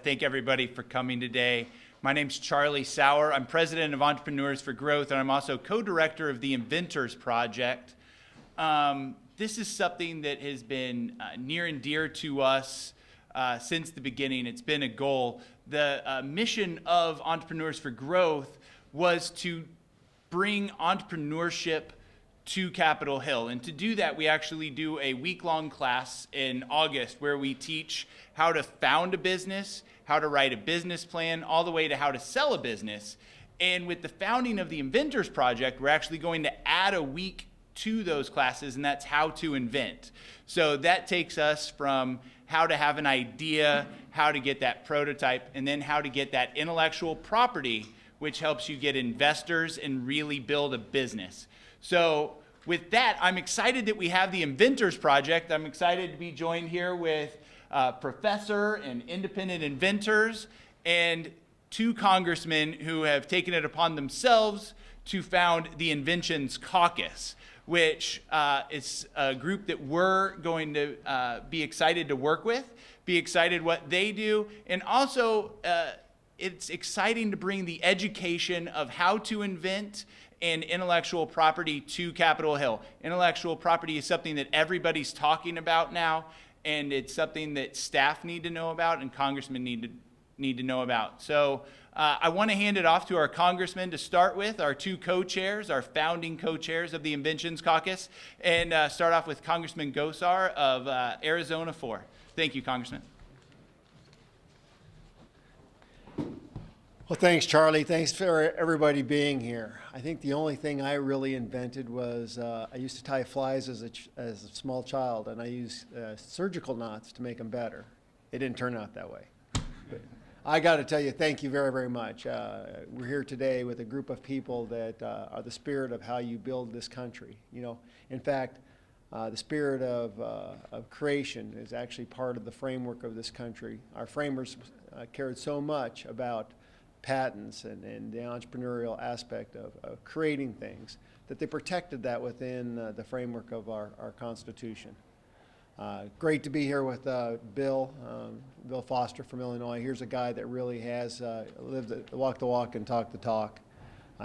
thank everybody for coming today. My name's Charlie Sauer. I'm president of Entrepreneurs for Growth, and I'm also co-director of the Inventors Project. This is something that has been near and dear to us since the beginning. It's been a goal. The mission of Entrepreneurs for Growth was to bring entrepreneurship to Capitol Hill. And to do that, we actually do a week-long class in August where we teach how to found a business, how to write a business plan, all the way to how to sell a business. And with the founding of the Inventors Project, we're actually going to add a week to those classes, and that's how to invent. So that takes us from how to have an idea, how to get that prototype, and then how to get that intellectual property, which helps you get investors and really build a business. So with that, I'm excited that we have the Inventors Project. I'm excited to be joined here with professor and independent inventors and two congressmen who have taken it upon themselves to found the Inventions Caucus, which is a group that we're going to be excited to work with, be excited what they do, and also it's exciting to bring the education of how to invent and intellectual property to Capitol Hill. Intellectual property is something that everybody's talking about now, and it's something that staff need to know about and congressmen need to know about. So I want to hand it off to our congressmen to start with, our two co-chairs, our founding co-chairs of the Inventions Caucus, and start off with Congressman Gosar of Arizona 4. Thank you, Congressman. Well, thanks, Charlie. Thanks for everybody being here. I think the only thing I really invented was I used to tie flies as a small child, and I used surgical knots to make them better. It didn't turn out that way. But I got to tell you, thank you very, very much. We're here today with a group of people that are the spirit of how you build this country. You know, in fact, the spirit of creation is actually part of the framework of this country. Our framers cared so much about patents and the entrepreneurial aspect of creating things that they protected that within the framework of our Constitution. Great to be here with Bill Foster from Illinois. Here's a guy that really has walked the walk and talked the talk.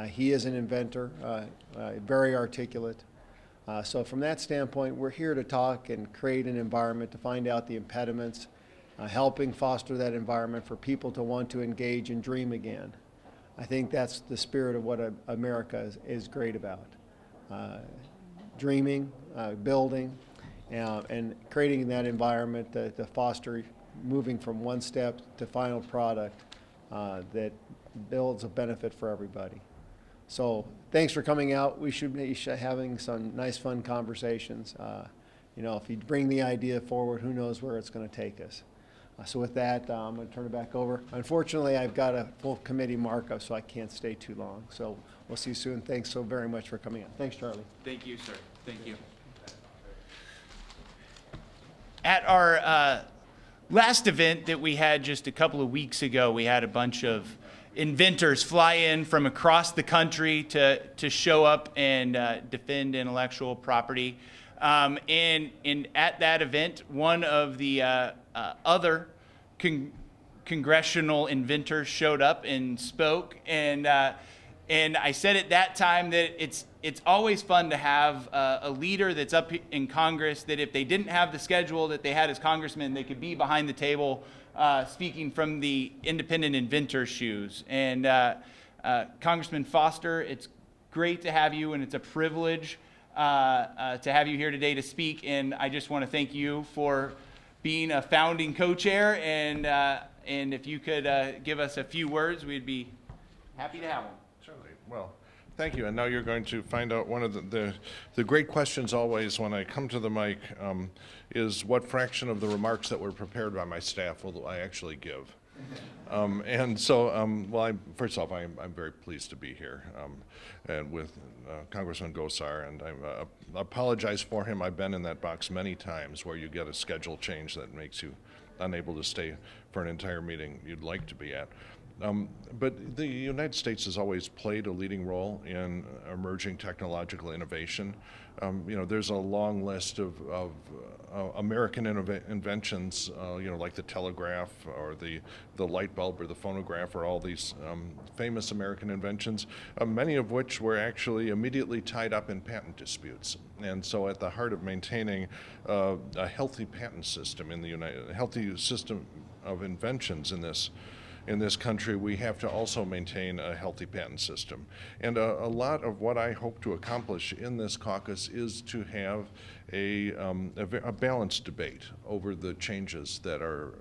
He is an inventor, very articulate. So from that standpoint, we're here to talk and create an environment to find out the impediments, helping foster that environment for people to want to engage and dream again. I think that's the spirit of what America is great about. Dreaming, building, and creating that environment to foster moving from one step to final product that builds a benefit for everybody. So thanks for coming out. We should be having some nice, fun conversations. You know, if you bring the idea forward, who knows where it's going to take us. So with that, I'm going to turn it back over. Unfortunately, I've got a full committee markup, so I can't stay too long. So we'll see you soon. Thanks so very much for coming out. Thanks, Charlie. Thank you, sir. Thank you. At our last event that we had just a couple of weeks ago, we had a bunch of inventors fly in from across the country to show up and defend intellectual property. And at that event, one of the other congressional inventors showed up and spoke, and I said at that time that it's always fun to have a leader that's up in Congress that if they didn't have the schedule that they had as congressmen, they could be behind the table speaking from the independent inventor's shoes. And Congressman Foster, it's great to have you, and it's a privilege to have you here today to speak. And I just want to thank you for being a founding co-chair. And if you could give us a few words, we'd be happy to have them. Certainly. Well, thank you. And now you're going to find out one of the great questions always when I come to the mic is what fraction of the remarks that were prepared by my staff will I actually give? And so, well, first off, I'm very pleased to be here and with Congressman Gosar, and I apologize for him. I've been in that box many times where you get a schedule change that makes you unable to stay for an entire meeting you'd like to be at. But the United States has always played a leading role in emerging technological innovation. There's a long list of American inventions, like the telegraph or the light bulb or the phonograph, or all these famous American inventions, many of which were actually immediately tied up in patent disputes. And so at the heart of maintaining a healthy patent system a healthy system of inventions in this country, we have to also maintain a healthy patent system. And a lot of what I hope to accomplish in this caucus is to have a balanced debate over the changes that are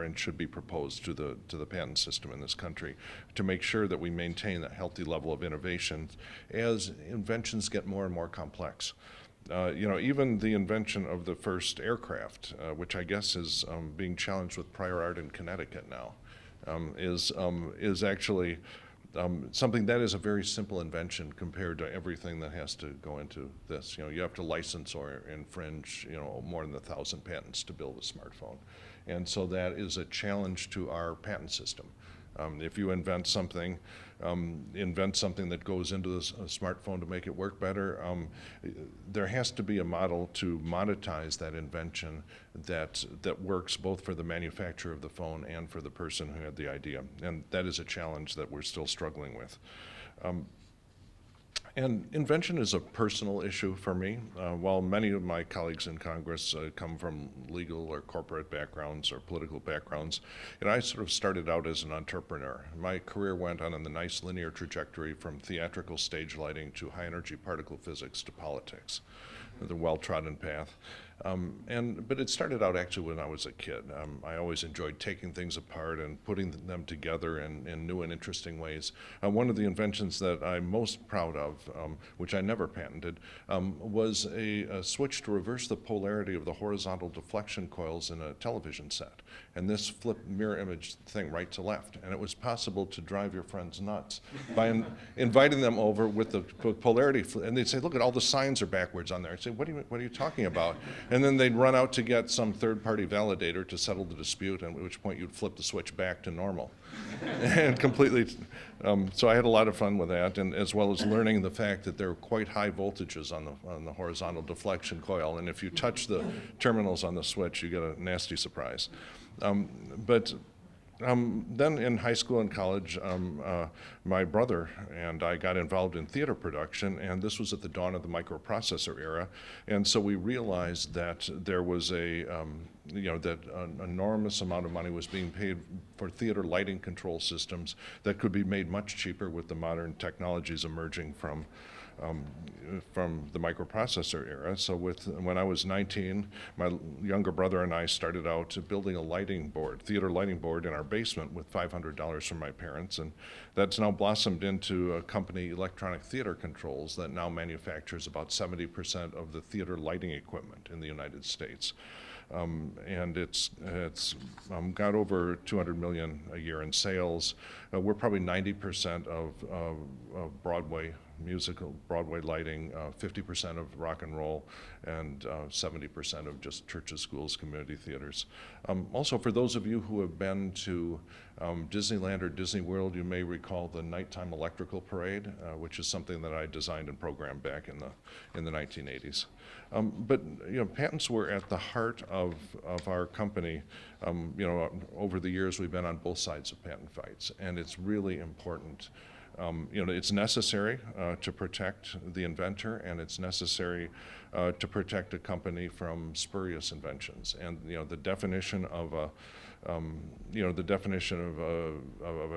and should be proposed to the patent system in this country, to make sure that we maintain a healthy level of innovation as inventions get more and more complex. Even the invention of the first aircraft, which I guess is being challenged with prior art in Connecticut now, is actually something that is a very simple invention compared to everything that has to go into this. You have to license or infringe, more than 1,000 patents to build a smartphone. And so that is a challenge to our patent system. If you invent something that goes into a smartphone to make it work better, there has to be a model to monetize that invention that works both for the manufacturer of the phone and for the person who had the idea. And that is a challenge that we're still struggling with. And invention is a personal issue for me. While many of my colleagues in Congress come from legal or corporate backgrounds or political backgrounds, I sort of started out as an entrepreneur. My career went on the nice linear trajectory from theatrical stage lighting to high-energy particle physics to politics, the well-trodden path. But it started out actually when I was a kid. I always enjoyed taking things apart and putting them together in new and interesting ways. One of the inventions that I'm most proud of, which I never patented, was a switch to reverse the polarity of the horizontal deflection coils in a television set. And this flipped mirror image thing right to left. And it was possible to drive your friends nuts by inviting them over with the polarity. And they'd say, look, at all the signs are backwards on there. I'd say, what are you talking about? And then they'd run out to get some third-party validator to settle the dispute, at which point you'd flip the switch back to normal. And completely, so I had a lot of fun with that, and as well as learning the fact that there are quite high voltages on the horizontal deflection coil, and if you touch the terminals on the switch, you get a nasty surprise. Then in high school and college, my brother and I got involved in theater production, and this was at the dawn of the microprocessor era. And so we realized that there was that an enormous amount of money was being paid for theater lighting control systems that could be made much cheaper with the modern technologies emerging from the microprocessor era. So when I was 19, my younger brother and I started out building a theater lighting board in our basement with $500 from my parents, and that's now blossomed into a company, Electronic Theater Controls, that now manufactures about 70% of the theater lighting equipment in the United States. And it's got over 200 million a year in sales. We're probably 90% of Broadway lighting, 50% of rock and roll, and 70% of just churches, schools, community theaters. Also, for those of you who have been to Disneyland or Disney World, you may recall the nighttime electrical parade, which is something that I designed and programmed back in the 1980s. But patents were at the heart of our company. Over the years, we've been on both sides of patent fights, and it's really important. It's necessary to protect the inventor, and it's necessary to protect a company from spurious inventions. And the definition of a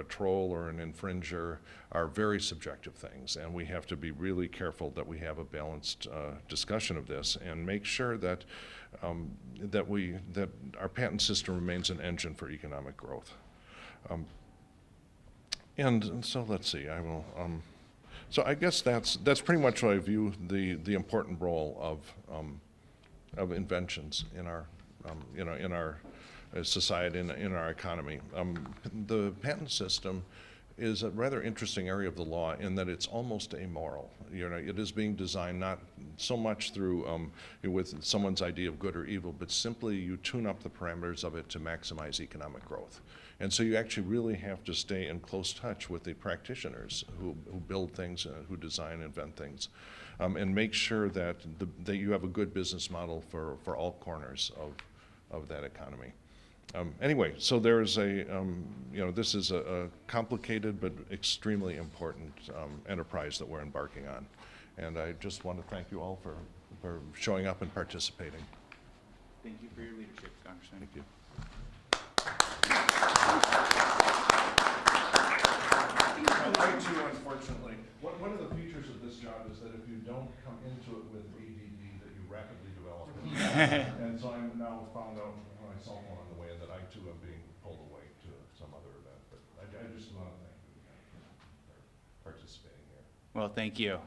troll or an infringer are very subjective things, and we have to be really careful that we have a balanced discussion of this and make sure that our patent system remains an engine for economic growth. And so let's see. So I guess that's pretty much what I view the important role of inventions in our society, in our economy. The patent system is a rather interesting area of the law in that it's almost amoral. It is being designed not so much through with someone's idea of good or evil, but simply you tune up the parameters of it to maximize economic growth. And so you actually really have to stay in close touch with the practitioners who build things, who design, invent things, and make sure that, that you have a good business model for all corners of that economy. Anyway, so there's a, this is a complicated but extremely important enterprise that we're embarking on. And I just want to thank you all for showing up and participating. Thank you for your leadership, Congressman. Thank you. I too, unfortunately, one of the features of this job is that if you don't come into it with ADD, that you rapidly develop it. And so I'm now found out myself along the way that I too am being pulled away to some other event. But I just want to thank you again for participating here. Well, thank you.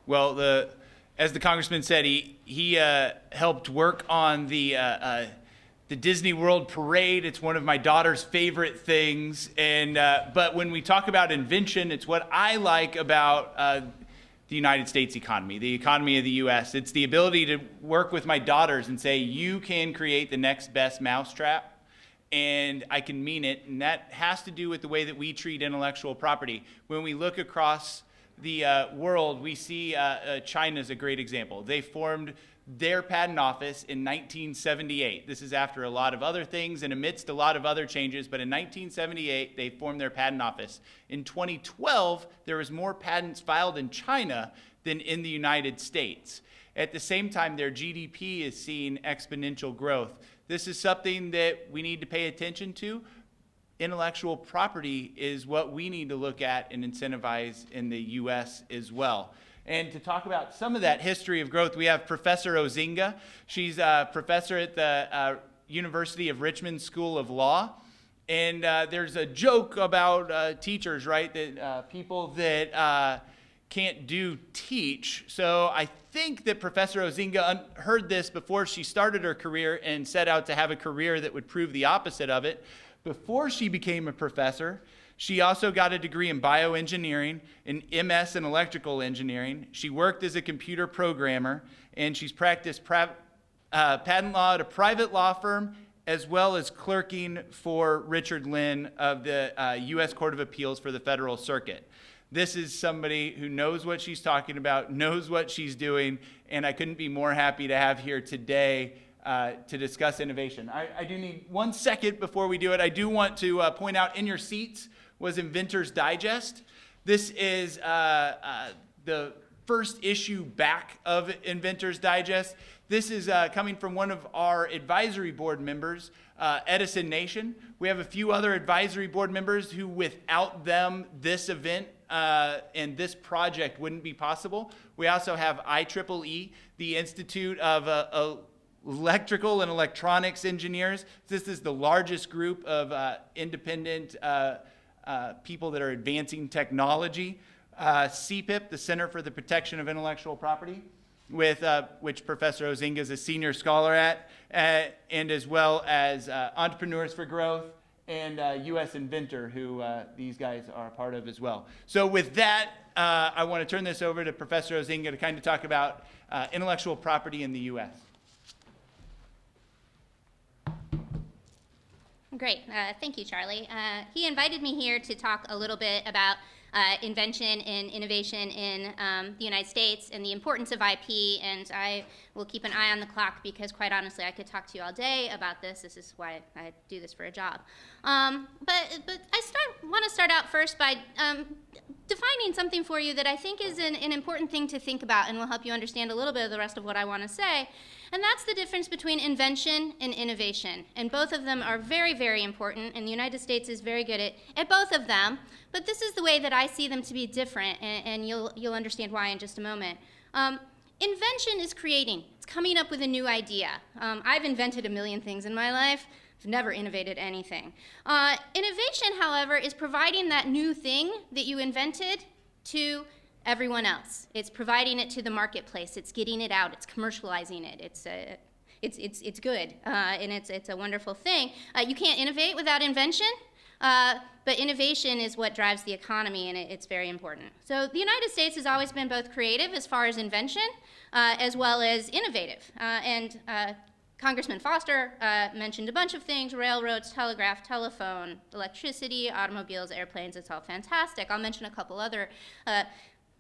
Well, as the congressman said, he helped work on the Disney World parade. It's one of my daughter's favorite things. And but when we talk about invention, it's what I like about the United States economy, the economy of the U.S. It's the ability to work with my daughters and say, you can create the next best mousetrap, and I can mean it. And that has to do with the way that we treat intellectual property. When we look across the world, we see China's a great example. They formed their patent office in 1978. This is after a lot of other things and amidst a lot of other changes, but in 1978, they formed their patent office. In 2012, there was more patents filed in China than in the United States. At the same time, their GDP is seeing exponential growth. This is something that we need to pay attention to. Intellectual property is what we need to look at and incentivize in the U.S. as well. And to talk about some of that history of growth, we have Professor Ozinga. She's a professor at the University of Richmond School of Law. And there's a joke about teachers, right, that people that can't do teach. So I think that Professor Ozinga heard this before she started her career and set out to have a career that would prove the opposite of it. Before she became a professor, she also got a degree in bioengineering, an MS in electrical engineering. She worked as a computer programmer, and she's practiced patent law at a private law firm, as well as clerking for Richard Lynn of the U.S. Court of Appeals for the Federal Circuit. This is somebody who knows what she's talking about, knows what she's doing, and I couldn't be more happy to have here today to discuss innovation. I do need 1 second before we do it. I do want to point out in your seats was Inventor's Digest. This is the first issue back of Inventor's Digest. This is coming from one of our advisory board members, Edison Nation. We have a few other advisory board members who, without them, this event and this project wouldn't be possible. We also have IEEE, the Institute of Electrical and Electronics Engineers. This is the largest group of independent people that are advancing technology. CPIP, the Center for the Protection of Intellectual Property, with which Professor Ozinga is a senior scholar at, and as well as Entrepreneurs for Growth and U.S. Inventor, who these guys are a part of as well. So with that, I want to turn this over to Professor Ozinga to kind of talk about intellectual property in the U.S. Great. Thank you, Charlie. He invited me here to talk a little bit about invention and innovation in the United States and the importance of IP, and I will keep an eye on the clock because, quite honestly, I could talk to you all day about this. This is why I do this for a job. But I want to start out first by defining something for you that I think is an important thing to think about and will help you understand a little bit of the rest of what I want to say. And that's the difference between invention and innovation. And both of them are very, very important, and the United States is very good at both of them. But this is the way that I see them to be different, and you'll understand why in just a moment. Invention is creating. It's coming up with a new idea. I've invented a million things in my life. I've never innovated anything. Innovation, however, is providing that new thing that you invented to everyone else. It's providing it to the marketplace. It's getting it out. It's commercializing it. It's good, and it's a wonderful thing. You can't innovate without invention, but innovation is what drives the economy, and it's very important. So the United States has always been both creative as far as invention, as well as innovative. And Congressman Foster mentioned a bunch of things: railroads, telegraph, telephone, electricity, automobiles, airplanes. It's all fantastic. I'll mention a couple other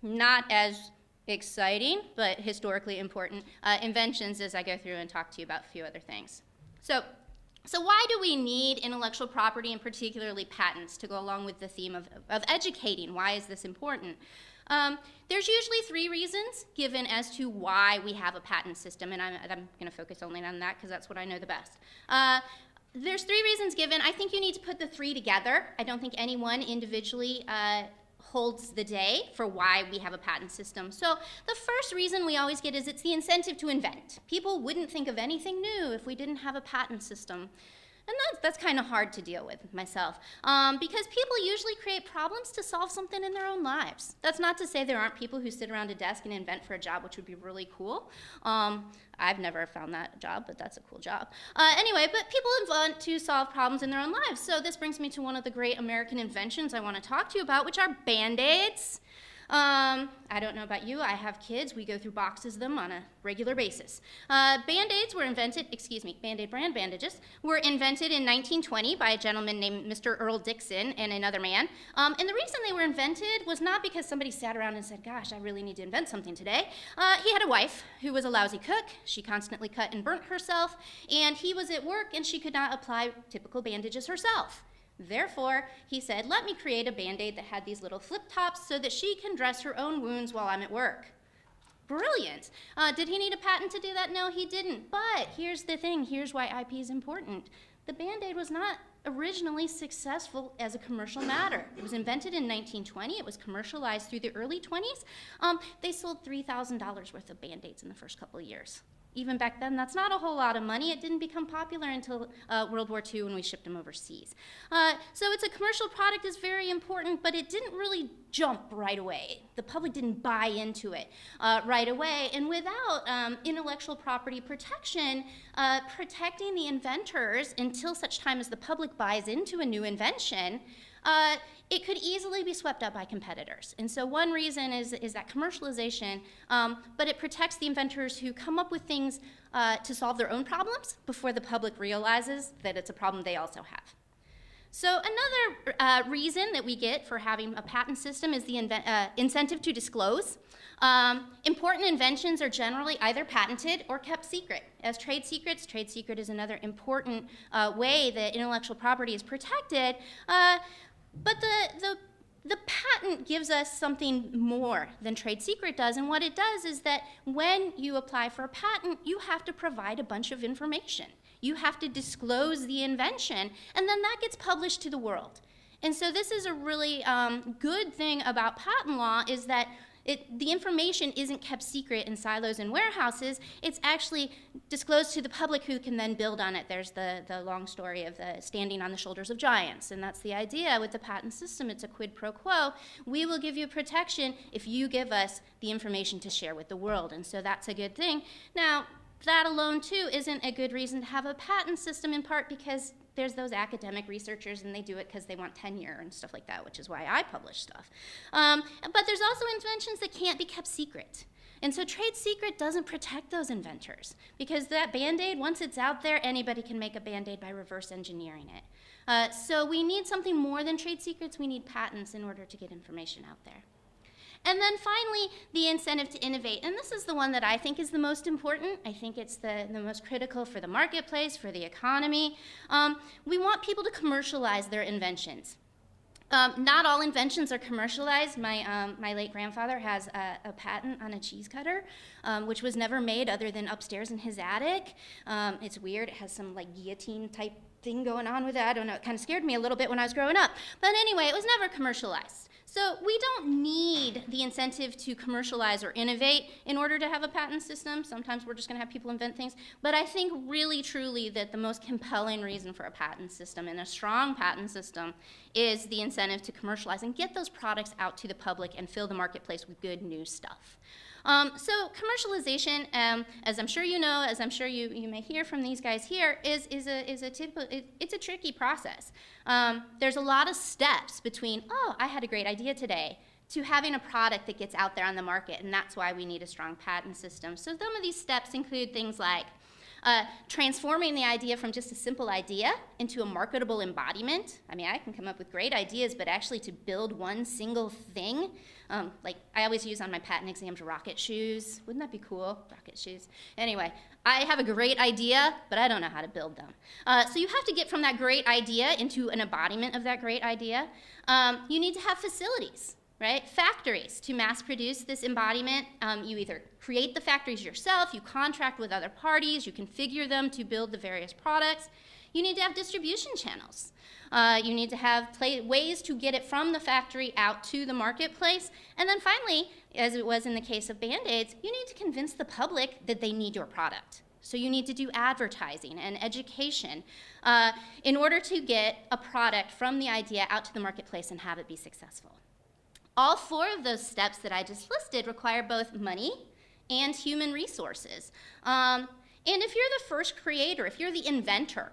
not as exciting, but historically important inventions as I go through and talk to you about a few other things. So why do we need intellectual property, and particularly patents, to go along with the theme of educating? Why is this important? There's usually 3 reasons given as to why we have a patent system, and I'm going to focus only on that because that's what I know the best. There's 3 reasons given. I think you need to put the 3 together. I don't think any one individually holds the day for why we have a patent system. So the first reason we always get is it's the incentive to invent. People wouldn't think of anything new if we didn't have a patent system. And that's kind of hard to deal with myself, because people usually create problems to solve something in their own lives. That's not to say there aren't people who sit around a desk and invent for a job, which would be really cool. I've never found that job, but that's a cool job. Anyway, but people invent to solve problems in their own lives. So this brings me to one of the great American inventions I want to talk to you about, which are Band-Aids. I don't know about you, I have kids, we go through boxes of them on a regular basis. Band-Aids were invented, Band-Aid brand bandages, were invented in 1920 by a gentleman named Mr. Earl Dixon and another man. And the reason they were invented was not because somebody sat around and said, gosh, I really need to invent something today. He had a wife who was a lousy cook, she constantly cut and burnt herself, and he was at work and she could not apply typical bandages herself. Therefore, he said, let me create a Band-Aid that had these little flip tops so that she can dress her own wounds while I'm at work. Brilliant. Did he need a patent to do that? No, he didn't. But here's the thing. Here's why IP is important. The Band-Aid was not originally successful as a commercial matter. It was invented in 1920. It was commercialized through the early 20s. They sold $3,000 worth of Band-Aids in the first couple of years. Even back then, that's not a whole lot of money. It didn't become popular until World War II when we shipped them overseas. So it's a commercial product is very important, but it didn't really jump right away. The public didn't buy into it right away. And without intellectual property protection, protecting the inventors until such time as the public buys into a new invention, it could easily be swept up by competitors. And so one reason is that commercialization, but it protects the inventors who come up with things to solve their own problems before the public realizes that it's a problem they also have. So another reason that we get for having a patent system is the incentive to disclose. Important inventions are generally either patented or kept secret. As trade secret is another important way that intellectual property is protected. But the patent gives us something more than trade secret does, and what it does is that when you apply for a patent, you have to provide a bunch of information. You have to disclose the invention, and then that gets published to the world. And so this is a really good thing about patent law is that the information isn't kept secret in silos and warehouses. It's actually disclosed to the public who can then build on it. There's the long story of the standing on the shoulders of giants, and that's the idea with the patent system. It's a quid pro quo. We will give you protection if you give us the information to share with the world, and so that's a good thing. Now, that alone, too, isn't a good reason to have a patent system, in part because there's those academic researchers, and they do it because they want tenure and stuff like that, which is why I publish stuff. But there's also inventions that can't be kept secret. And so trade secret doesn't protect those inventors, because that Band-Aid, once it's out there, anybody can make a Band-Aid by reverse engineering it. So we need something more than trade secrets. We need patents in order to get information out there. And then finally, the incentive to innovate. And this is the one that I think is the most important. I think it's the most critical for the marketplace, for the economy. We want people to commercialize their inventions. Not all inventions are commercialized. My late grandfather has a patent on a cheese cutter, which was never made other than upstairs in his attic. It's weird. It has some like guillotine type thing going on with it. I don't know. It kind of scared me a little bit when I was growing up. But anyway, it was never commercialized. So we don't need the incentive to commercialize or innovate in order to have a patent system. Sometimes we're just going to have people invent things. But I think really, truly that the most compelling reason for a patent system and a strong patent system is the incentive to commercialize and get those products out to the public and fill the marketplace with good new stuff. So commercialization, as I'm sure you know, as I'm sure you may hear from these guys here, is a typical. It's a tricky process. There's a lot of steps between, oh, I had a great idea today, to having a product that gets out there on the market, and that's why we need a strong patent system. So some of these steps include things like transforming the idea from just a simple idea into a marketable embodiment. I mean, I can come up with great ideas, but actually to build one single thing, like I always use on my patent exams rocket shoes. Wouldn't that be cool? Rocket shoes. Anyway, I have a great idea, but I don't know how to build them. So you have to get from that great idea into an embodiment of that great idea. You need to have facilities, right? Factories to mass produce this embodiment. You either create the factories yourself, you contract with other parties, you configure them to build the various products. You need to have distribution channels. You need to have ways to get it from the factory out to the marketplace. And then finally, as it was in the case of Band-Aids, you need to convince the public that they need your product. So you need to do advertising and education in order to get a product from the idea out to the marketplace and have it be successful. All 4 of those steps that I just listed require both money and human resources. And if you're the first creator, if you're the inventor,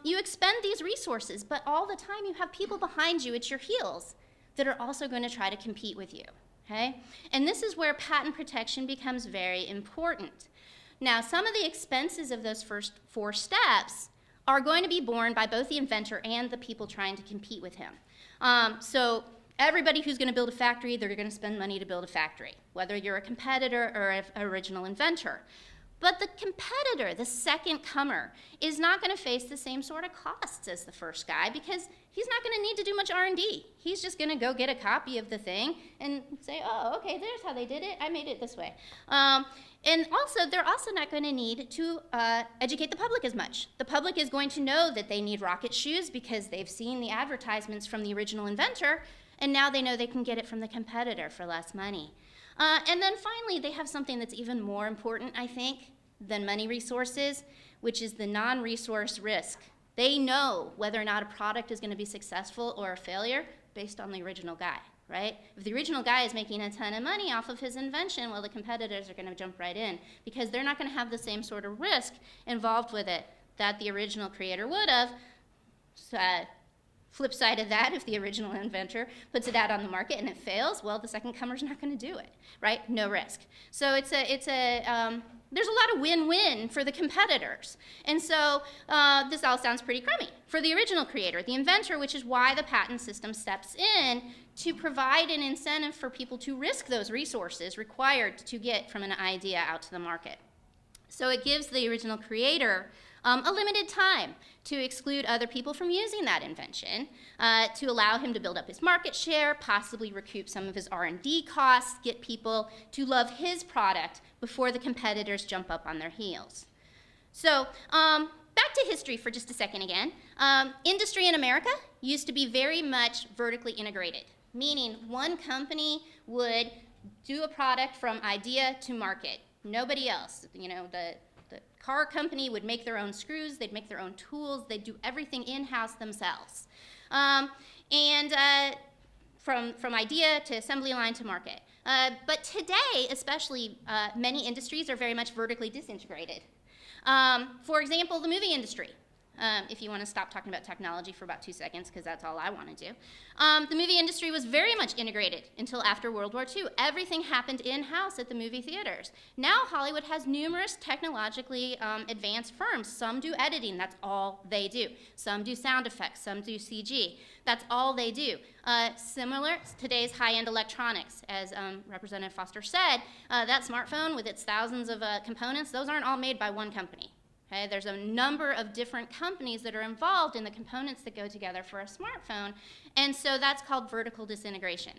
you expend these resources, but all the time you have people behind you at your heels that are also going to try to compete with you, okay? And this is where patent protection becomes very important. Now, some of the expenses of those first 4 steps are going to be borne by both the inventor and the people trying to compete with him. So everybody who's going to build a factory, they're going to spend money to build a factory, whether you're a competitor or an original inventor. But the competitor, the second comer, is not going to face the same sort of costs as the first guy because he's not going to need to do much R&D. He's just going to go get a copy of the thing and say, oh, okay, there's how they did it. I made it this way. And also, they're also not going to need to educate the public as much. The public is going to know that they need rocket shoes because they've seen the advertisements from the original inventor, and now they know they can get it from the competitor for less money. And then finally, they have something that's even more important, I think, than money resources, which is the non-resource risk. They know whether or not a product is going to be successful or a failure based on the original guy, right? If the original guy is making a ton of money off of his invention, well, the competitors are going to jump right in because they're not going to have the same sort of risk involved with it that the original creator would have. Flip side of that, if the original inventor puts it out on the market and it fails, well, the second comer's not going to do it, right? No risk. So there's a lot of win-win for the competitors. And so this all sounds pretty crummy. For the original creator, the inventor, which is why the patent system steps in to provide an incentive for people to risk those resources required to get from an idea out to the market. So it gives the original creator a limited time to exclude other people from using that invention, to allow him to build up his market share, possibly recoup some of his R&D costs, get people to love his product before the competitors jump up on their heels. So back to history for just a second again. Industry in America used to be very much vertically integrated, meaning one company would do a product from idea to market. Nobody else. You know, the car company would make their own screws, they'd make their own tools, they'd do everything in-house themselves. From idea to assembly line to market. But today, especially, many industries are very much vertically disintegrated. For example, the movie industry. If you want to stop talking about technology for about 2 seconds, because that's all I want to do. The movie industry was very much integrated until after World War II. Everything happened in-house at the movie theaters. Now Hollywood has numerous technologically advanced firms. Some do editing, that's all they do. Some do sound effects, some do CG. That's all they do. Similar, today's high-end electronics, as Representative Foster said, that smartphone with its thousands of components, those aren't all made by one company. Okay, there's a number of different companies that are involved in the components that go together for a smartphone, and so that's called vertical disintegration.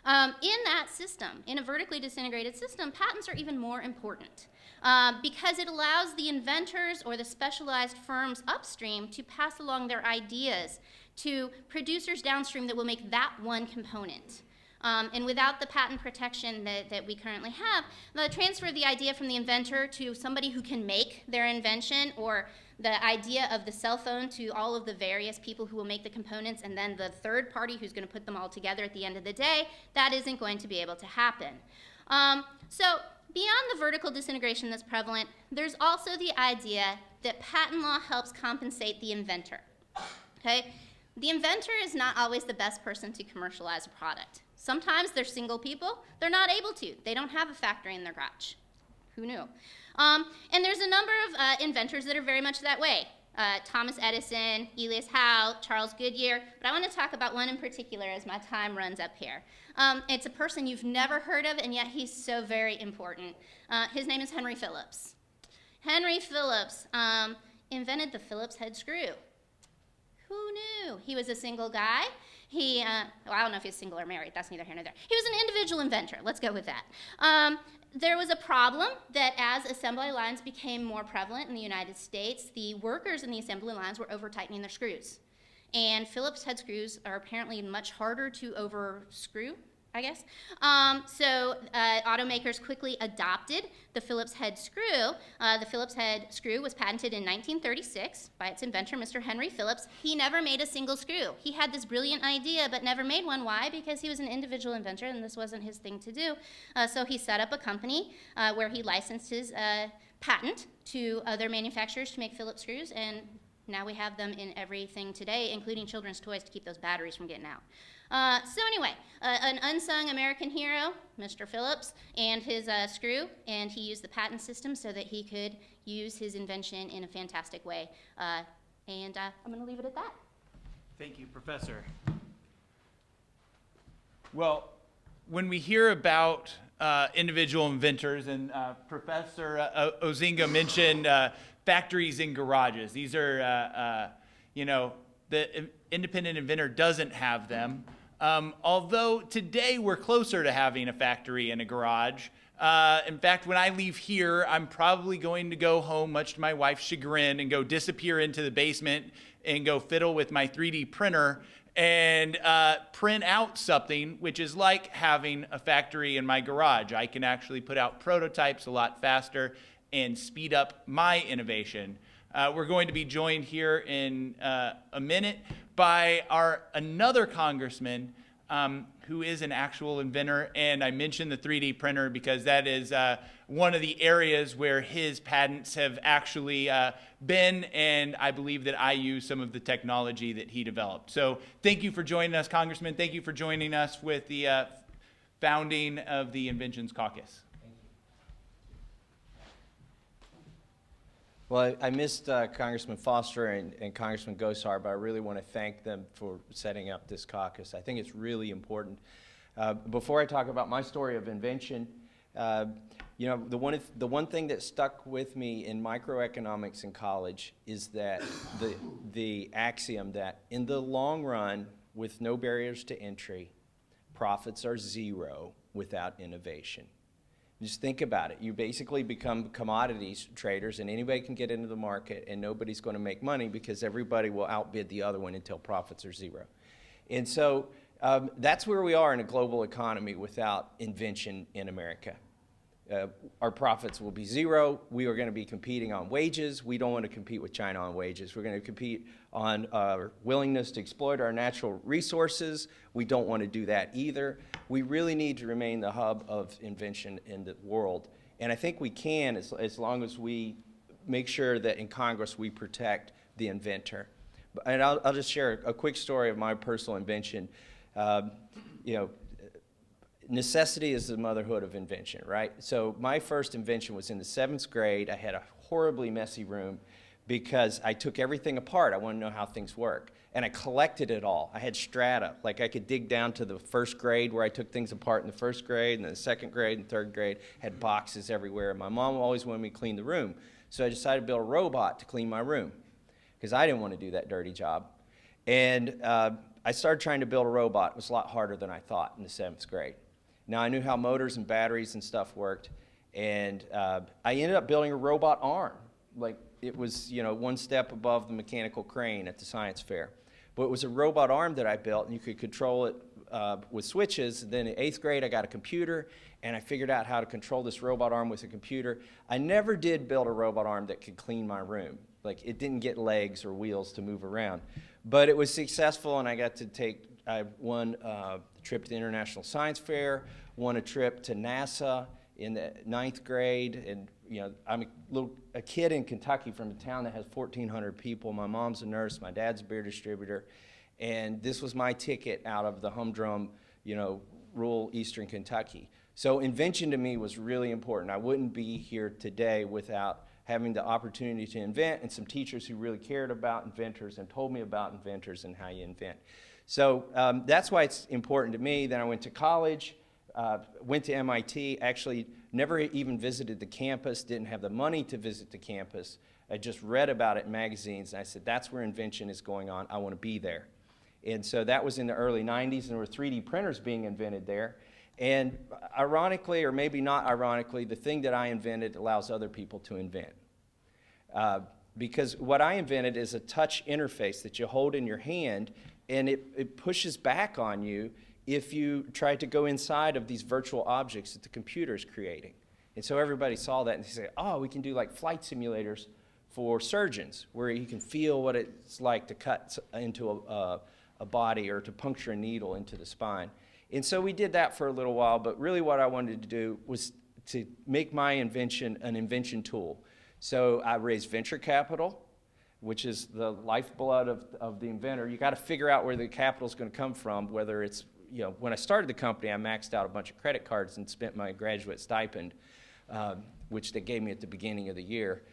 In that system, in a vertically disintegrated system, patents are even more important because it allows the inventors or the specialized firms upstream to pass along their ideas to producers downstream that will make that one component. And without the patent protection that we currently have, the transfer of the idea from the inventor to somebody who can make their invention, or the idea of the cell phone to all of the various people who will make the components, and then the third party who's going to put them all together at the end of the day, that isn't going to be able to happen. So beyond the vertical disintegration that's prevalent, there's also the idea that patent law helps compensate the inventor. Okay? The inventor is not always the best person to commercialize a product. Sometimes they're single people. They're not able to. They don't have a factory in their garage. Who knew? And there's a number of inventors that are very much that way. Thomas Edison, Elias Howe, Charles Goodyear, but I want to talk about one in particular as my time runs up here. It's a person you've never heard of, and yet he's so very important. His name is Henry Phillips. Henry Phillips invented the Phillips head screw. Who knew? He was a single guy. I don't know if he's single or married. That's neither here nor there. He was an individual inventor. Let's go with that. There was a problem that as assembly lines became more prevalent in the United States, the workers in the assembly lines were over-tightening their screws. And Phillips head screws are apparently much harder to over-screw, I guess. So automakers quickly adopted the Phillips head screw. The Phillips head screw was patented in 1936 by its inventor, Mr. Henry Phillips. He never made a single screw. He had this brilliant idea but never made one. Why? Because he was an individual inventor and this wasn't his thing to do. So he set up a company where he licensed his patent to other manufacturers to make Phillips screws, and now we have them in everything today, including children's toys to keep those batteries from getting out. So anyway, an unsung American hero, Mr. Phillips, and his screw, and he used the patent system so that he could use his invention in a fantastic way. And I'm going to leave it at that. Thank you, Professor. Well, when we hear about individual inventors, and Professor Ozinga mentioned factories and garages. These are, the independent inventor doesn't have them. Although today we're closer to having a factory and a garage. In fact, when I leave here, I'm probably going to go home, much to my wife's chagrin, and go disappear into the basement and go fiddle with my 3D printer and print out something which is like having a factory in my garage. I can actually put out prototypes a lot faster and speed up my innovation. We're going to be joined here in a minute by another congressman who is an actual inventor, and I mentioned the 3D printer because that is one of the areas where his patents have actually been, and I believe that I use some of the technology that he developed. So thank you for joining us, Congressman. Thank you for joining us with the founding of the Inventions Caucus. Well, I missed Congressman Foster and Congressman Gosar, but I really want to thank them for setting up this caucus. I think it's really important. Before I talk about my story of invention, the one thing that stuck with me in microeconomics in college is that the axiom that in the long run, with no barriers to entry, profits are zero without innovation. Just think about it. You basically become commodities traders, and anybody can get into the market, and nobody's going to make money because everybody will outbid the other one until profits are zero. And so that's where we are in a global economy without invention in America. Our profits will be zero. We are going to be competing on wages. We don't want to compete with China on wages. We're going to compete on our willingness to exploit our natural resources. We don't want to do that either. We really need to remain the hub of invention in the world. And I think we can as long as we make sure that in Congress we protect the inventor. And I'll just share a quick story of my personal invention. Necessity is the motherhood of invention, right? So my first invention was in the 7th grade. I had a horribly messy room because I took everything apart. I wanted to know how things work. And I collected it all. I had strata. Like I could dig down to the 1st grade where I took things apart in the 1st grade, and then the 2nd grade and 3rd grade, had boxes everywhere. And my mom always wanted me to clean the room. So I decided to build a robot to clean my room because I didn't want to do that dirty job. And I started trying to build a robot. It was a lot harder than I thought in the 7th grade. Now, I knew how motors and batteries and stuff worked, and I ended up building a robot arm. Like, it was, one step above the mechanical crane at the science fair. But it was a robot arm that I built, and you could control it with switches. Then in 8th grade, I got a computer, and I figured out how to control this robot arm with a computer. I never did build a robot arm that could clean my room. Like, it didn't get legs or wheels to move around. But it was successful, and I got to I won a trip to the International Science Fair, won a trip to NASA in the 9th grade, and I'm a kid in Kentucky from a town that has 1,400 people. My mom's a nurse, my dad's a beer distributor, and this was my ticket out of the humdrum, rural eastern Kentucky. So invention to me was really important. I wouldn't be here today without having the opportunity to invent and some teachers who really cared about inventors and told me about inventors and how you invent. So that's why it's important to me. Then I went to college, went to MIT, actually never even visited the campus, didn't have the money to visit the campus. I just read about it in magazines, and I said, that's where invention is going on. I want to be there. And so that was in the early 90s, and there were 3D printers being invented there. And ironically, or maybe not ironically, the thing that I invented allows other people to invent. Because what I invented is a touch interface that you hold in your hand, and it pushes back on you if you try to go inside of these virtual objects that the computer is creating. And so everybody saw that, and they said, oh, we can do like flight simulators for surgeons, where you can feel what it's like to cut into a body or to puncture a needle into the spine. And so we did that for a little while, but really what I wanted to do was to make my invention an invention tool. So I raised venture capital, which is the lifeblood of the inventor. You got to figure out where the capital is going to come from, whether it's, you know, when I started the company, I maxed out a bunch of credit cards and spent my graduate stipend, which they gave me at the beginning of the year.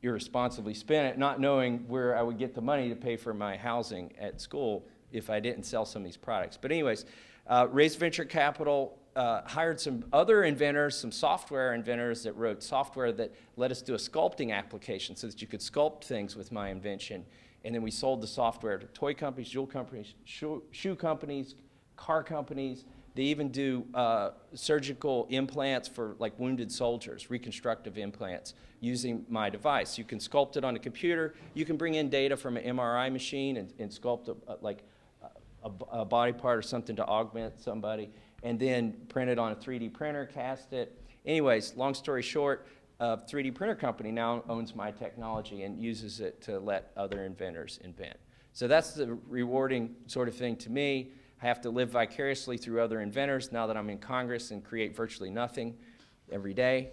Irresponsibly spent it, not knowing where I would get the money to pay for my housing at school if I didn't sell some of these products. But anyways, raised venture capital, hired some other inventors, some software inventors that wrote software that let us do a sculpting application so that you could sculpt things with my invention. And then we sold the software to toy companies, jewel companies, shoe companies, car companies. They even do surgical implants for like wounded soldiers, reconstructive implants, using my device. You can sculpt it on a computer. You can bring in data from an MRI machine and sculpt a body part or something to augment somebody, and then print it on a 3D printer, cast it. Anyways, long story short, a 3D printer company now owns my technology and uses it to let other inventors invent. So that's the rewarding sort of thing to me. I have to live vicariously through other inventors now that I'm in Congress and create virtually nothing every day.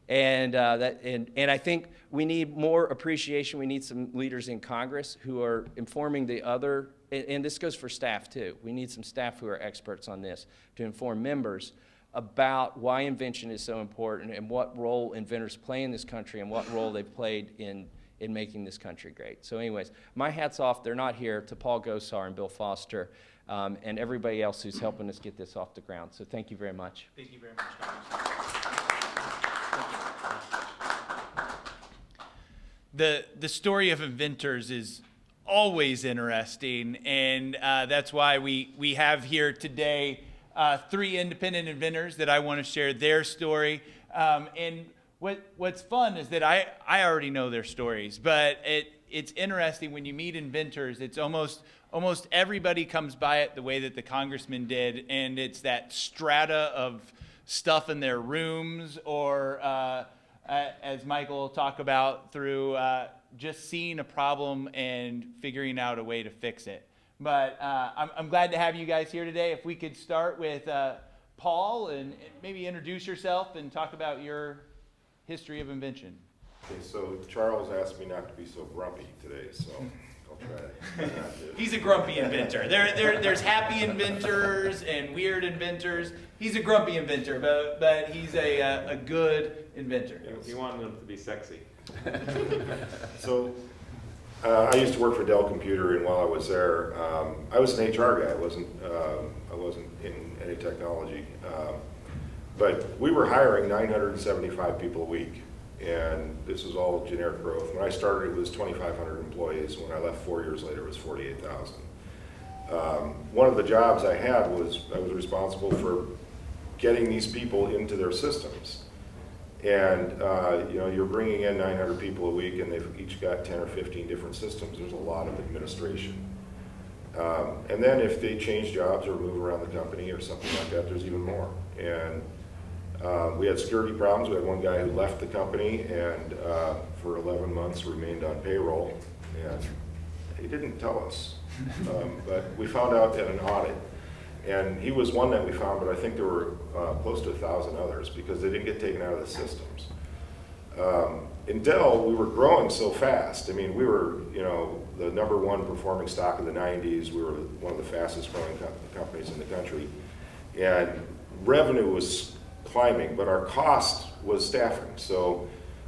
And I think we need more appreciation. We need some leaders in Congress who are informing the other, and this goes for staff too. We need some staff who are experts on this to inform members about why invention is so important and what role inventors play in this country and what role they've played in making this country great. So anyways, my hat's off, they're not here, to Paul Gosar and Bill Foster and everybody else who's helping us get this off the ground. So thank you very much. Thank you very much, Congressman. The story of inventors is always interesting, and that's why we have here today 3 independent inventors that I want to share their story. And what's fun is that I already know their stories, but it's interesting when you meet inventors. It's almost everybody comes by it the way that the congressman did, and it's that strata of stuff in their rooms, or as Michael will talk about, through just seeing a problem and figuring out a way to fix it. But I'm glad to have you guys here today. If we could start with Paul, and maybe introduce yourself and talk about your history of invention. Okay, so Charles asked me not to be so grumpy today, so I'll try. He's a grumpy inventor. There's happy inventors and weird inventors. He's a grumpy inventor, but he's a good inventor. He wanted them to be sexy. So I used to work for Dell Computer, and while I was there, I was an HR guy. I wasn't in any technology. But we were hiring 975 people a week, and this is all generic growth. When I started, it was 2,500 employees. When I left 4 years later, it was 48,000. One of the jobs I had was I was responsible for getting these people into their systems. And you know, you're bringing in 900 people a week, and they've each got 10 or 15 different systems. There's a lot of administration. And then if they change jobs or move around the company or something like that, there's even more. And we had security problems. We had one guy who left the company and for 11 months remained on payroll, and he didn't tell us. But we found out at an audit, and he was one that we found, but I think there were close to 1,000 others because they didn't get taken out of the systems. In Dell, we were growing so fast. I mean, we were, you know, the number one performing stock of the 90s. We were one of the fastest growing companies in the country. And revenue was climbing, but our cost was staffing. So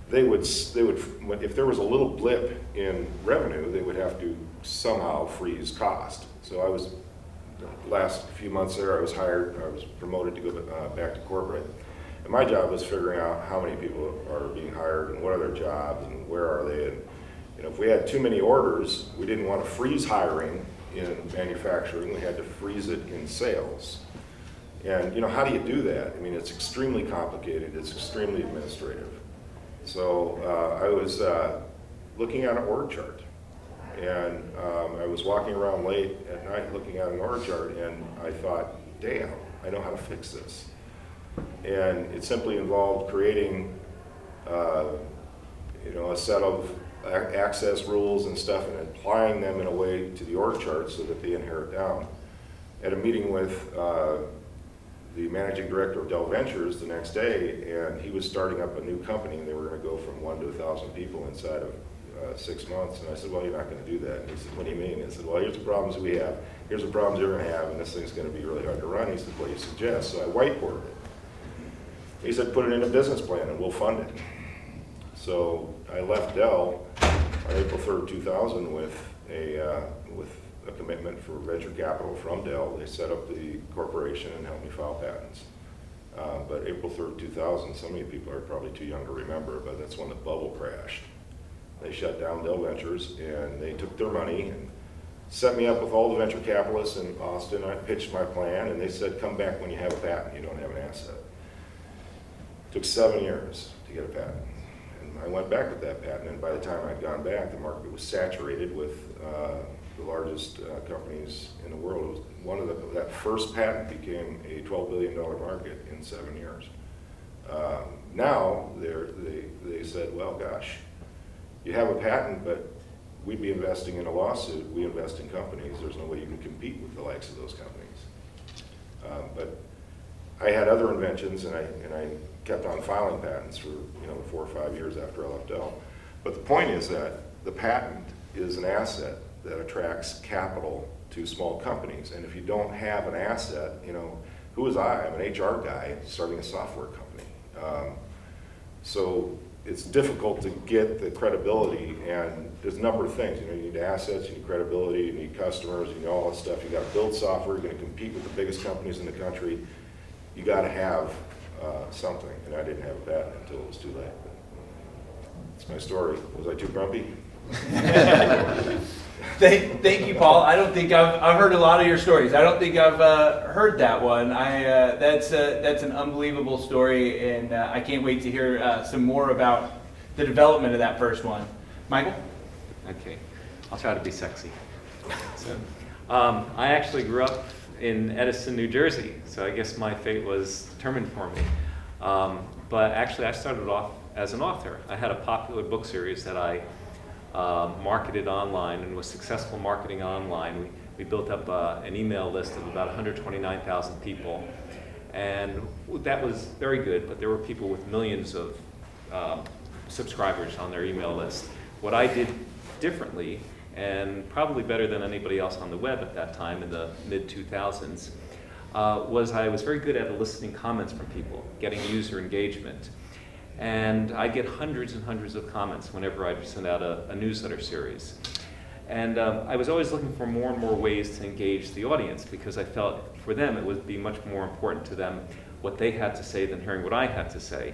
they would, if there was a little blip in revenue, they would have to somehow freeze cost. So I was, the last few months there, I was promoted to go back to corporate. And my job was figuring out how many people are being hired and what are their jobs and where are they. And if we had too many orders, we didn't want to freeze hiring in manufacturing. We had to freeze it in sales. And how do you do that? I mean, it's extremely complicated. It's extremely administrative. So I was looking at an org chart, and I was walking around late at night looking at an org chart, and I thought, damn, I know how to fix this. And it simply involved creating, a set of access rules and stuff and applying them in a way to the org chart so that they inherit down. At a meeting with the managing director of Dell Ventures the next day, and he was starting up a new company, and they were going to go from 1 to 1,000 people inside of 6 months. And I said, well, you're not going to do that. And he said, what do you mean? I said, well, here's the problems we have. Here's the problems you're going to have, and this thing's going to be really hard to run. He said, what do you suggest? So I whiteboarded it. He said, put it in a business plan, and we'll fund it. So I left Dell on April 3rd, 2000 with a commitment for venture capital from Dell. They set up the corporation and helped me file patents. But April 3rd, 2000, some of you people are probably too young to remember, but that's when the bubble crashed. They shut down Dell Ventures, and they took their money and set me up with all the venture capitalists in Austin. I pitched my plan, and they said, come back when you have a patent. You don't have an asset. It took 7 years to get a patent. And I went back with that patent, and by the time I'd gone back, the market was saturated with the largest companies in the world. It was that first patent became a $12 billion market in 7 years. Now they said, well, gosh, you have a patent, but we'd be investing in a lawsuit. We invest in companies. There's no way you can compete with the likes of those companies. But I had other inventions, and I kept on filing patents for 4 or 5 years after I left Dell. But the point is that the patent is an asset that attracts capital to small companies. And if you don't have an asset, who was I? I'm an HR guy starting a software company. So it's difficult to get the credibility, and there's a number of things. You need assets, you need credibility, you need customers, you need all that stuff. You got to build software, you're going to compete with the biggest companies in the country. You got to have something, and I didn't have a patent until it was too late. That's my story. Was I too grumpy? Thank you, Paul. I don't think I've heard a lot of your stories. I don't think I've heard that one. That's an unbelievable story, and I can't wait to hear some more about the development of that first one. Michael? Okay, I'll try to be sexy. So, I actually grew up in Edison, New Jersey, so I guess my fate was determined for me. But actually, I started off as an author. I had a popular book series that I marketed online and was successful marketing online. We built up an email list of about 129,000 people, and that was very good, but there were people with millions of subscribers on their email list. What I did differently, and probably better than anybody else on the web at that time in the mid-2000s, was I was very good at eliciting comments from people, getting user engagement. And I get hundreds and hundreds of comments whenever I send out a newsletter series. And I was always looking for more and more ways to engage the audience, because I felt for them it would be much more important to them what they had to say than hearing what I had to say.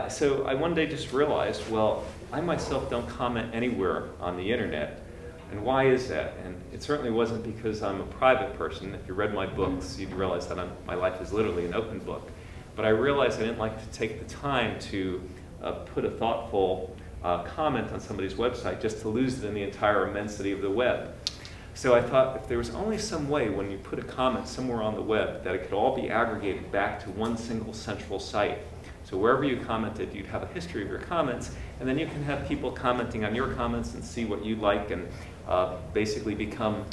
So I one day just realized, well, I myself don't comment anywhere on the internet. And why is that? And it certainly wasn't because I'm a private person. If you read my books, you'd realize that my life is literally an open book. But I realized I didn't like to take the time to put a thoughtful comment on somebody's website just to lose it in the entire immensity of the web. So I thought if there was only some way when you put a comment somewhere on the web that it could all be aggregated back to one single central site. So wherever you commented, you'd have a history of your comments, and then you can have people commenting on your comments and see what you like, and basically become,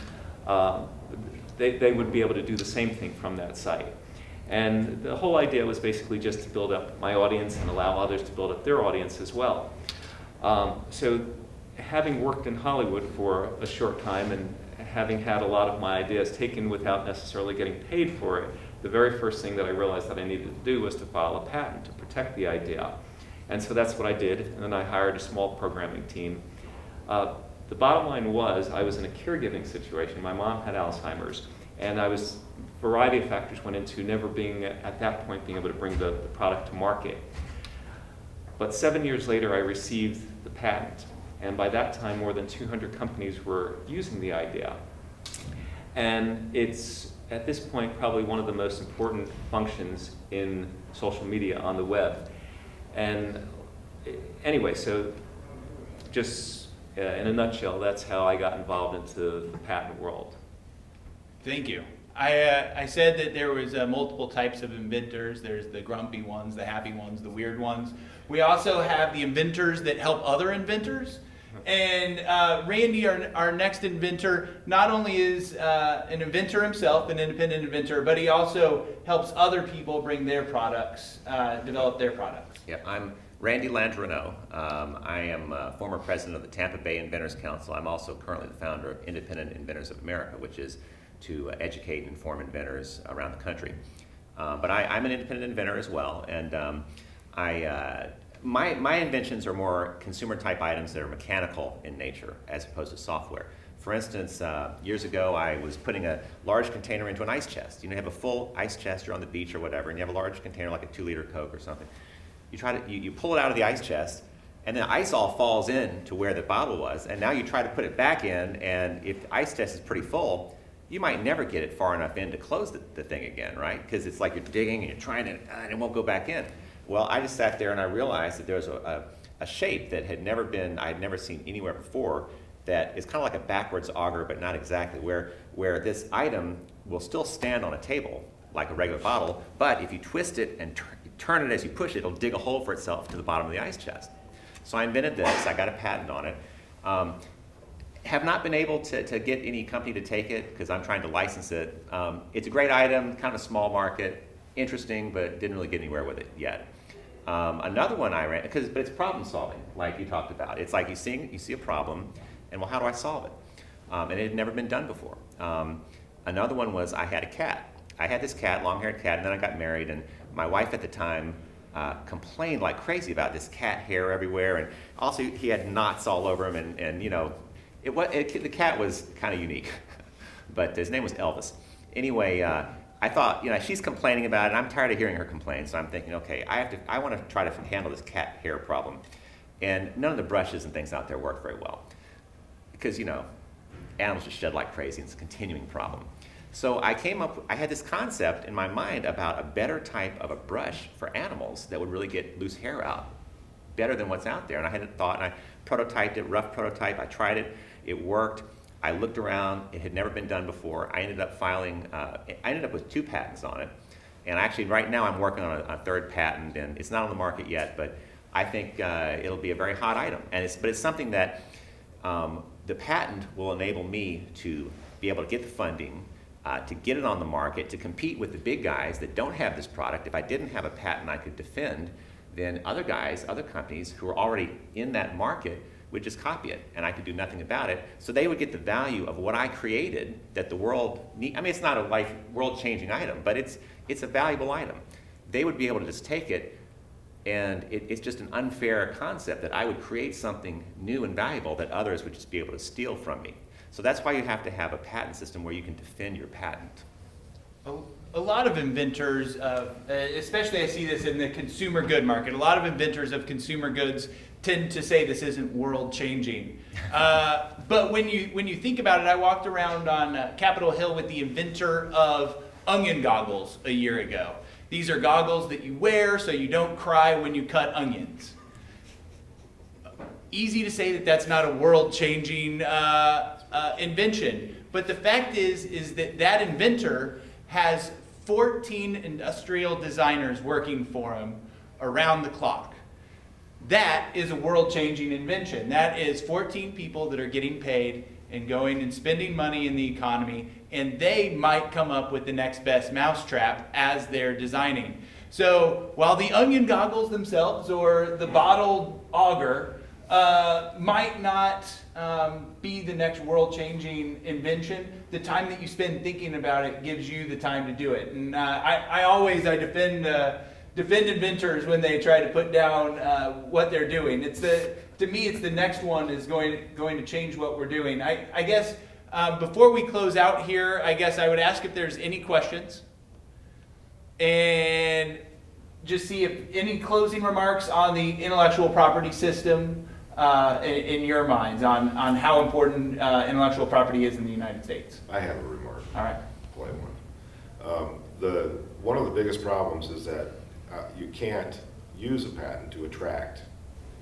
they would be able to do the same thing from that site. And the whole idea was basically just to build up my audience and allow others to build up their audience as well. So having worked in Hollywood for a short time and having had a lot of my ideas taken without necessarily getting paid for it, the very first thing that I realized that I needed to do was to file a patent to protect the idea. And so that's what I did, and then I hired a small programming team. The bottom line was I was in a caregiving situation. My mom had Alzheimer's, and a variety of factors went into never being, at that point, being able to bring the product to market. But 7 years later, I received the patent, and by that time, more than 200 companies were using the idea. And it's, at this point, probably one of the most important functions in social media on the web. And anyway, so just in a nutshell, that's how I got involved into the patent world. Thank you. I said that there was multiple types of inventors. There's the grumpy ones, the happy ones, the weird ones. We also have the inventors that help other inventors. And Randy, our next inventor, not only is an inventor himself, an independent inventor, but he also helps other people bring their products, develop their products. Yeah, I'm Randy Landreneau. I am former president of the Tampa Bay Inventors Council. I'm also currently the founder of Independent Inventors of America, which is to educate and inform inventors around the country. But I'm an independent inventor as well, and my inventions are more consumer-type items that are mechanical in nature as opposed to software. For instance, years ago, I was putting a large container into an ice chest. You know, you have a full ice chest, you're on the beach or whatever, and you have a large container like a 2-liter Coke or something. You pull it out of the ice chest, and the ice all falls in to where the bottle was, and now you try to put it back in, and if the ice chest is pretty full, you might never get it far enough in to close the thing again, right? Because it's like you're digging and you're trying to, and it won't go back in. Well, I just sat there and I realized that there was a shape that I had never seen anywhere before, that is kind of like a backwards auger, but not exactly, where this item will still stand on a table like a regular bottle, but if you twist it and turn it as you push it, it'll dig a hole for itself to the bottom of the ice chest. So I invented this. I got a patent on it. Have not been able to get any company to take it because I'm trying to license it. It's a great item, kind of a small market, interesting, but didn't really get anywhere with it yet. Another one I ran, but it's problem solving, like you talked about. It's like you see a problem, and well, how do I solve it? And it had never been done before. Another one was I had a cat. I had this cat, long-haired cat, and then I got married, and my wife at the time complained like crazy about this cat hair everywhere, and also he had knots all over him, and you know, the cat was kind of unique, but his name was Elvis. Anyway, I thought, you know, she's complaining about it, and I'm tired of hearing her complain, so I'm thinking, okay, I want to try to handle this cat hair problem. And none of the brushes and things out there work very well, because, you know, animals just shed like crazy, and it's a continuing problem. So I had this concept in my mind about a better type of a brush for animals that would really get loose hair out, better than what's out there. And I had a thought, and I prototyped it, rough prototype, I tried it, it worked. I looked around, it had never been done before. I ended up with 2 patents on it. And actually right now I'm working on a 3rd patent, and it's not on the market yet, but I think it'll be a very hot item. But it's something that the patent will enable me to be able to get the funding, to get it on the market, to compete with the big guys that don't have this product. If I didn't have a patent I could defend, then other guys, other companies who are already in that market would just copy it, and I could do nothing about it. So they would get the value of what I created that the world need. I mean, it's not a world-changing item, but it's a valuable item. They would be able to just take it, and it's just an unfair concept that I would create something new and valuable that others would just be able to steal from me. So that's why you have to have a patent system where you can defend your patent. A lot of inventors, especially I see this in the consumer good market, a lot of inventors of consumer goods tend to say this isn't world changing. But when you think about it, I walked around on Capitol Hill with the inventor of onion goggles a year ago. These are goggles that you wear so you don't cry when you cut onions. Easy to say that that's not a world changing invention. But the fact is that inventor has 14 industrial designers working for him around the clock. That is a world-changing invention. That is 14 people that are getting paid and going and spending money in the economy, and they might come up with the next best mousetrap as they're designing. So while the onion goggles themselves or the bottled auger might not be the next world-changing invention. The time that you spend thinking about it gives you the time to do it. And I defend inventors when they try to put down what they're doing. To me, it's the next one is going to change what we're doing. I guess before we close out here, I guess I would ask if there's any questions, and just see if any closing remarks on the intellectual property system in your minds on how important intellectual property is in the United States. I have a remark. All right. Play one. One of the biggest problems is that you can't use a patent to attract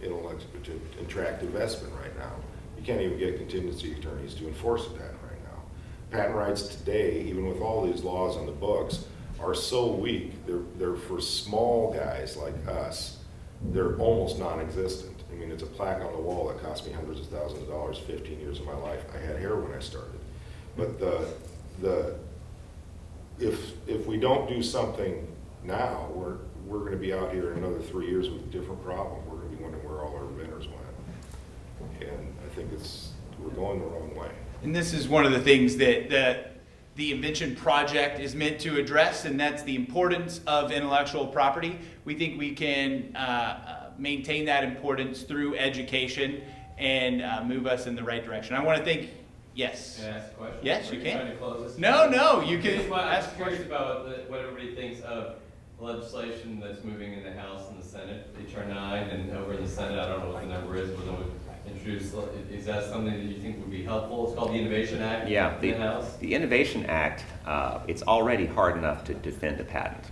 investment right now. You can't even get contingency attorneys to enforce a patent right now. Patent rights today, even with all these laws on the books, are so weak. They're for small guys like us. They're almost non-existent. I mean, it's a plaque on the wall that cost me hundreds of thousands of dollars, 15 years of my life. I had hair when I started. But if we don't do something now, we're going to be out here in another 3 years with a different problem. We're going to be wondering where all our inventors went. And I think we're going the wrong way. And this is one of the things that the Invention Project is meant to address, and that's the importance of intellectual property. We think we can maintain that importance through education and move us in the right direction. I want to thank, yes. Can I ask a question? Yes, Are you trying can. to close this? No, you can I'm ask curious about what everybody thinks of legislation that's moving in the House and the Senate, H.R. 9, and over in the Senate, I don't know what the number is, but then we introduce, is that something that you think would be helpful? It's called the Innovation Act in the House? The Innovation Act, it's already hard enough to defend a patent.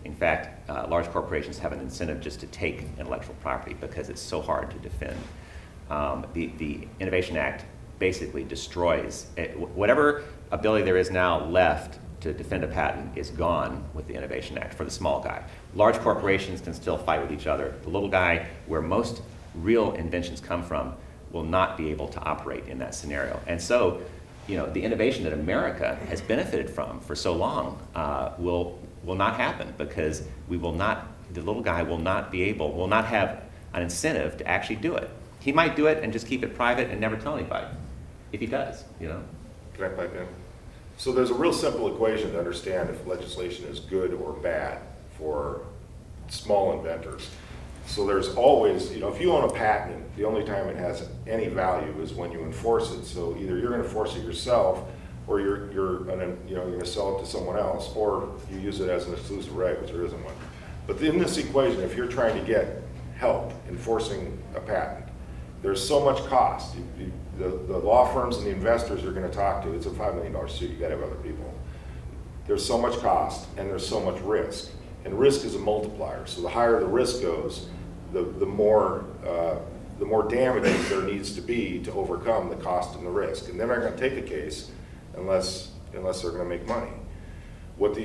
In fact, large corporations have an incentive just to take intellectual property because it's so hard to defend. The Innovation Act basically destroys whatever ability there is now left to defend a patent is gone with the Innovation Act for the small guy. Large corporations can still fight with each other. The little guy, where most real inventions come from, will not be able to operate in that scenario. And so, the innovation that America has benefited from for so long will not happen because the little guy will not have an incentive to actually do it. He might do it and just keep it private and never tell anybody, if he does, Can I pipe in? So there's a real simple equation to understand if legislation is good or bad for small inventors. So there's always, if you own a patent, the only time it has any value is when you enforce it. So either you're going to enforce it yourself, or you're going to sell it to someone else, or you use it as an exclusive right, which there isn't one. But in this equation, if you're trying to get help enforcing a patent, there's so much cost. The law firms and the investors you're going to talk to, it's a $5 million suit, you got to have other people. There's so much cost and there's so much risk. And risk is a multiplier. So the higher the risk goes, the more damages there needs to be to overcome the cost and the risk. And they're not going to take a case unless they're going to make money. What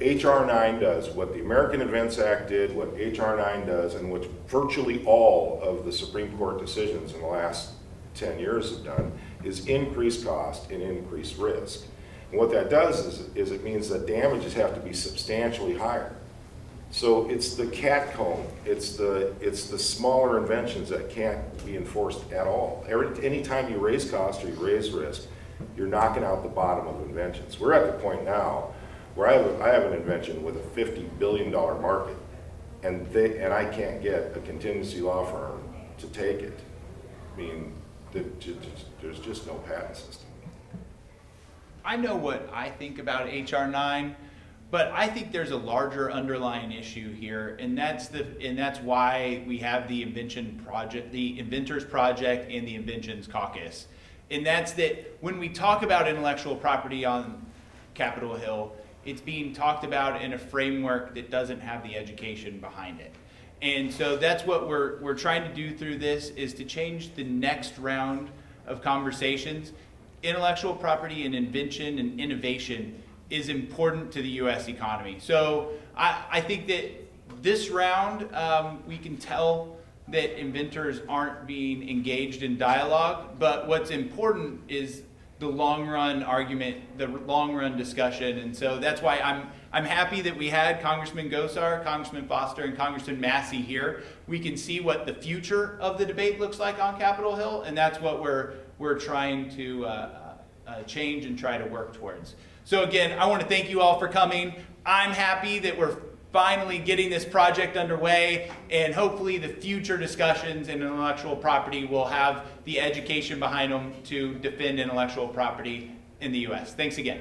H.R. 9 does, what the American Invents Act did, what H.R. 9 does, and what virtually all of the Supreme Court decisions in the last 10 years have done, is increase cost and increase risk. And what that does is it means that damages have to be substantially higher. So it's the cat comb, it's the smaller inventions that can't be enforced at all. Anytime you raise cost or you raise risk, you're knocking out the bottom of inventions. We're at the point now where I have an invention with a $50 billion market, and I can't get a contingency law firm to take it. I mean, there's just no patent system. I know what I think about H.R. 9, but I think there's a larger underlying issue here, and that's why we have the Invention Project, the Inventors Project, and the Inventions Caucus. And that's that when we talk about intellectual property on Capitol Hill, it's being talked about in a framework that doesn't have the education behind it. And so that's what we're trying to do through this, is to change the next round of conversations. Intellectual property and invention and innovation is important to the U.S. economy. So I think that this round, we can tell that inventors aren't being engaged in dialogue, but what's important is the long run argument, the long run discussion. And so that's why I'm happy that we had Congressman Gosar, Congressman Foster, and Congressman Massey here. We can see what the future of the debate looks like on Capitol Hill, and that's what we're trying to change and try to work towards. So again, I want to thank you all for coming. I'm happy that we're finally getting this project underway, and hopefully the future discussions in intellectual property will have the education behind them to defend intellectual property in the U.S. Thanks again.